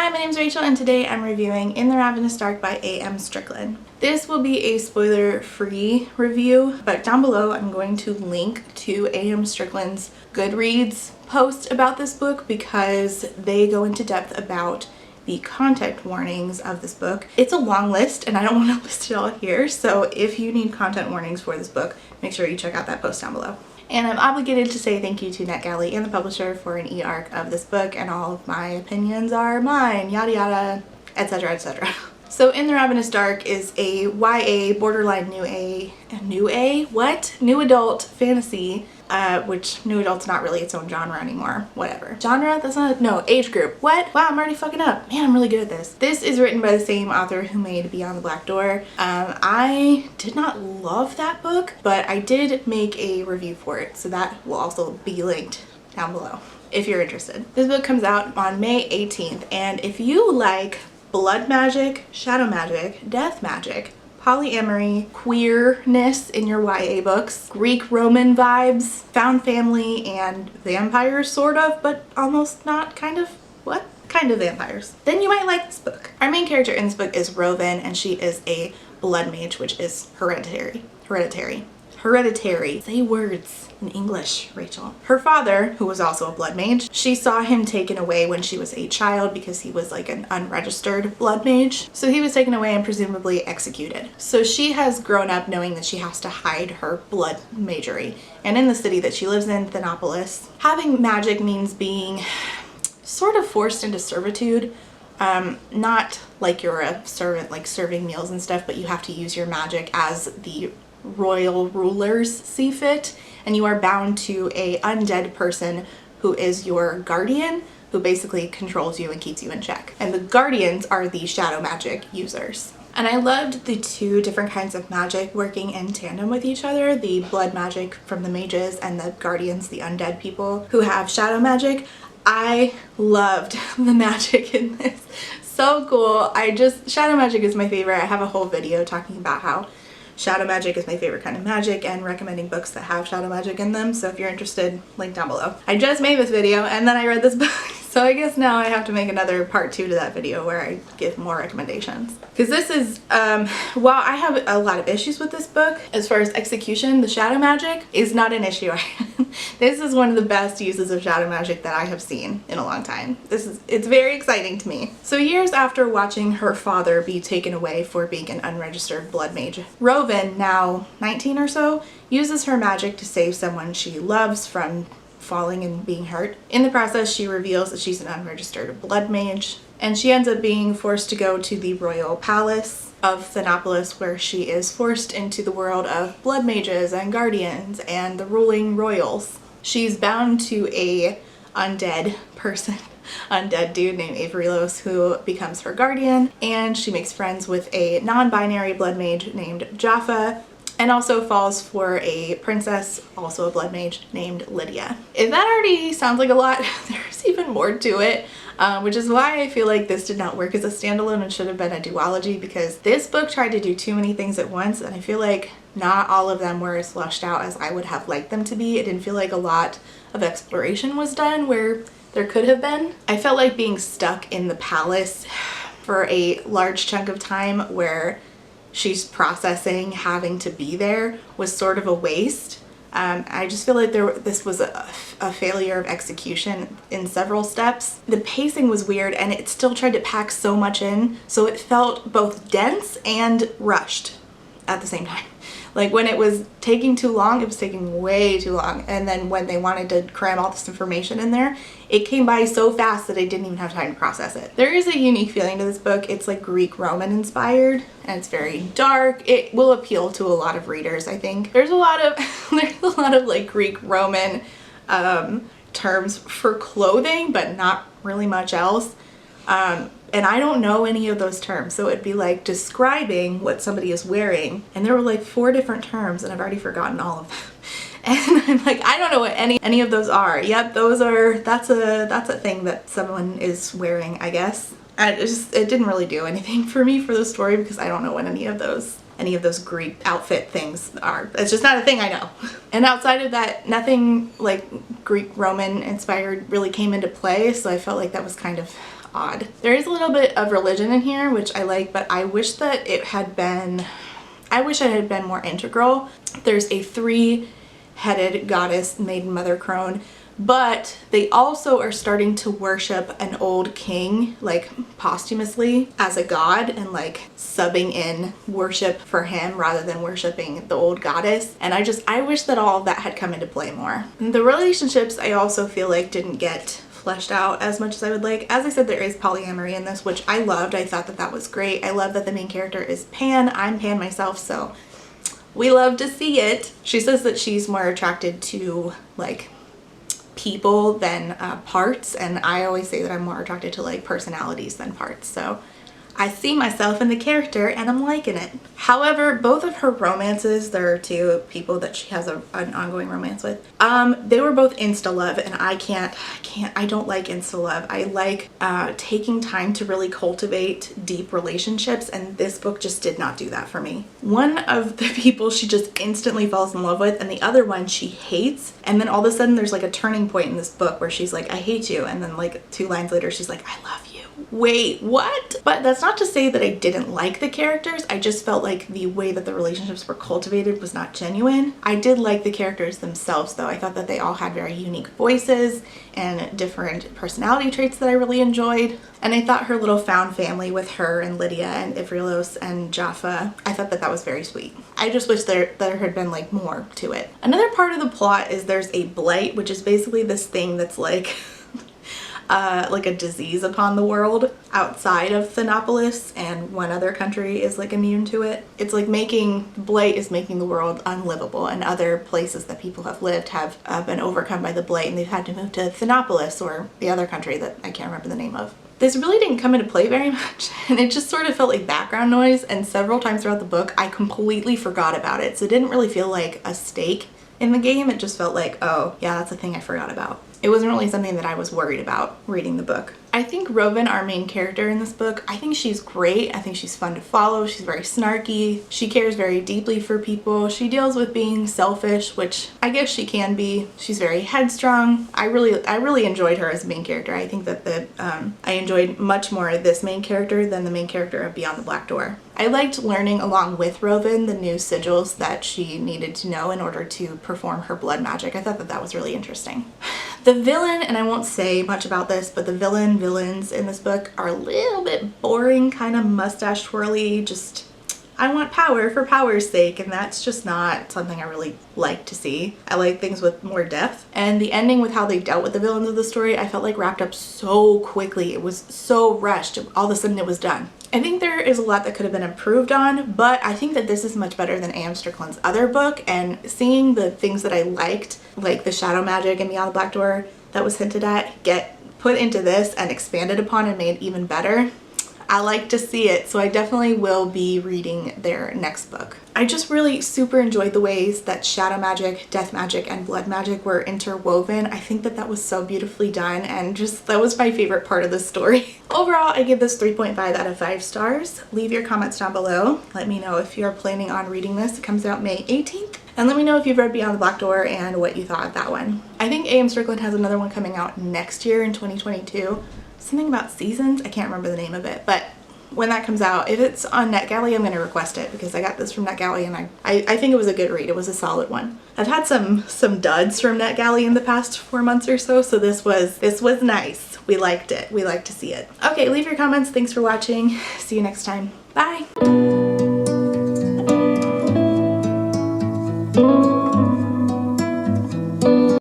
Hi, my name is Rachel and today I'm reviewing In the Ravenous Dark by A.M. Strickland. This will be a spoiler-free review, but down below I'm going to link to A.M. Strickland's Goodreads post about this book because they go into depth about the content warnings of this book. It's a long list and I don't want to list it all here, so if you need content warnings for this book, make sure you check out that post down below. And I'm obligated to say thank you to NetGalley and the publisher for an e-arc of this book, and all of my opinions are mine, yada yada, etc, etc. So In the Ravenous Dark is a YA, borderline new adult fantasy, which new adult's not really its own genre anymore, whatever. Genre? That's not, no, age group. What? Wow, I'm already fucking up. Man, I'm really good at this. This is written by the same author who made Beyond the Black Door. I did not love that book, but I did make a review for it, so that will also be linked down below if you're interested. This book comes out on May 18th, and if you like blood magic, shadow magic, death magic, polyamory, queerness in your YA books, Greek Roman vibes, found family, and vampires sort of, but almost not, kind of, what? Kind of vampires. Then you might like this book. Our main character in this book is Roven, and she is a blood mage, which is hereditary. Say words in English, Rachel. Her father, who was also a blood mage, she saw him taken away when she was a child because he was like an unregistered blood mage. So he was taken away and presumably executed. So she has grown up knowing that she has to hide her blood magery. And in the city that she lives in, Thanopolis, having magic means being sort of forced into servitude. Not like you're a servant, like serving meals and stuff, but you have to use your magic as the royal rulers see fit, and you are bound to a undead person who is your guardian, who basically controls you and keeps you in check. And the guardians are the shadow magic users. And I loved the two different kinds of magic working in tandem with each other, the blood magic from the mages and the guardians, the undead people who have shadow magic. I loved the magic in this. So cool. Shadow magic is my favorite. I have a whole video talking about how shadow magic is my favorite kind of magic and recommending books that have shadow magic in them, so if you're interested, link down below. I just made this video and then I read this book, so I guess now I have to make another part 2 to that video where I give more recommendations. Because this is, while I have a lot of issues with this book, as far as execution, the shadow magic is not an issue. This is one of the best uses of shadow magic that I have seen in a long time. It's very exciting to me. So years after watching her father be taken away for being an unregistered blood mage, Roven, now 19 or so, uses her magic to save someone she loves from falling and being hurt. In the process, she reveals that she's an unregistered blood mage, and she ends up being forced to go to the royal palace of Thanopolis, where she is forced into the world of blood mages and guardians and the ruling royals. She's bound to a undead person, undead dude named Averylos, who becomes her guardian, and she makes friends with a non-binary blood mage named Jaffa, and also falls for a princess, also a blood mage, named Lydia. If that already sounds like a lot, there's even more to it, which is why I feel like this did not work as a standalone and should have been a duology, because this book tried to do too many things at once, and I feel like not all of them were as fleshed out as I would have liked them to be. It didn't feel like a lot of exploration was done where there could have been. I felt like being stuck in the palace for a large chunk of time where she's processing having to be there was sort of a waste. I just feel like this was a failure of execution in several steps. The pacing was weird and it still tried to pack so much in, so it felt both dense and rushed at the same time. Like when it was taking too long, it was taking way too long. And then when they wanted to cram all this information in there, it came by so fast that I didn't even have time to process it. There is a unique feeling to this book. It's like Greek Roman inspired and it's very dark. It will appeal to a lot of readers, I think. There's a lot of like Greek Roman terms for clothing, but not really much else. And I don't know any of those terms, so it'd be like describing what somebody is wearing, and there were like 4 different terms and I've already forgotten all of them. And I'm like, I don't know what any of those are. Yep, that's a thing that someone is wearing, I guess. And it didn't really do anything for me for the story because I don't know what any of those Greek outfit things are. It's just not a thing I know. And outside of that, nothing like Greek Roman inspired really came into play, so I felt like that was kind of odd. There is a little bit of religion in here, which I like, but I wish that it had been, I wish it had been more integral. There's a 3-headed goddess named Mother Crone, but they also are starting to worship an old king, like posthumously, as a god, and like subbing in worship for him rather than worshiping the old goddess. And I wish that all of that had come into play more. And the relationships I also feel like didn't get fleshed out as much as I would like. As I said, there is polyamory in this, which I loved. I thought that that was great. I love that the main character is pan. I'm pan myself, so we love to see it. She says that she's more attracted to like people than parts, and I always say that I'm more attracted to like personalities than parts, so I see myself in the character and I'm liking it. However, both of her romances, there are 2 people that she has an ongoing romance with, they were both insta love, and I don't like insta love. I like taking time to really cultivate deep relationships, and this book just did not do that for me. One of the people she just instantly falls in love with, and the other one she hates, and then all of a sudden there's like a turning point in this book where she's like, I hate you, and then like 2 lines later she's like, I love you. Wait, what? But that's not to say that I didn't like the characters. I just felt like the way that the relationships were cultivated was not genuine. I did like the characters themselves though. I thought that they all had very unique voices and different personality traits that I really enjoyed. And I thought her little found family with her and Lydia and Ivrilos and Jaffa, I thought that that was very sweet. I just wish there had been like more to it. Another part of the plot is there's a blight, which is basically this thing that's like a disease upon the world outside of Thenopolis, and one other country is like immune to it. It's like blight is making the world unlivable, and other places that people have lived have been overcome by the blight, and they've had to move to Thenopolis, or the other country that I can't remember the name of. This really didn't come into play very much, and it just sort of felt like background noise, and several times throughout the book I completely forgot about it, so it didn't really feel like a stake in the game. It just felt like, oh yeah, that's a thing I forgot about. It wasn't really something that I was worried about reading the book. I think Roven, our main character in this book, I think she's great. I think she's fun to follow. She's very snarky. She cares very deeply for people. She deals with being selfish, which I guess she can be. She's very headstrong. I really enjoyed her as a main character. I think that I enjoyed much more this main character than the main character of Beyond the Black Door. I liked learning along with Roven the new sigils that she needed to know in order to perform her blood magic. I thought that that was really interesting. The villain, and I won't say much about this, but the villains in this book are a little bit boring, kind of mustache twirly, just I want power for power's sake, and that's just not something I really like to see. I like things with more depth, and the ending with how they dealt with the villains of the story I felt like wrapped up so quickly. It was so rushed. All of a sudden it was done. I think there is a lot that could have been improved on, but I think that this is much better than A.M. Strickland's other book, and seeing the things that I liked, like the shadow magic and Beyond the Black Door that was hinted at, get put into this and expanded upon and made even better. I like to see it, so I definitely will be reading their next book. I just really super enjoyed the ways that shadow magic, death magic, and blood magic were interwoven. I think that that was so beautifully done, and just that was my favorite part of the story. Overall, I give this 3.5 out of 5 stars. Leave your comments down below. Let me know if you're planning on reading this. It comes out May 18th. And let me know if you've read Beyond the Black Door and what you thought of that one. I think A.M. Strickland has another one coming out next year in 2022. Something about seasons? I can't remember the name of it, but when that comes out, if it's on NetGalley, I'm going to request it because I got this from NetGalley, and I think it was a good read. It was a solid one. I've had some duds from NetGalley in the past 4 months or so, so this was nice. We liked it. We like to see it. Okay, leave your comments. Thanks for watching. See you next time. Bye!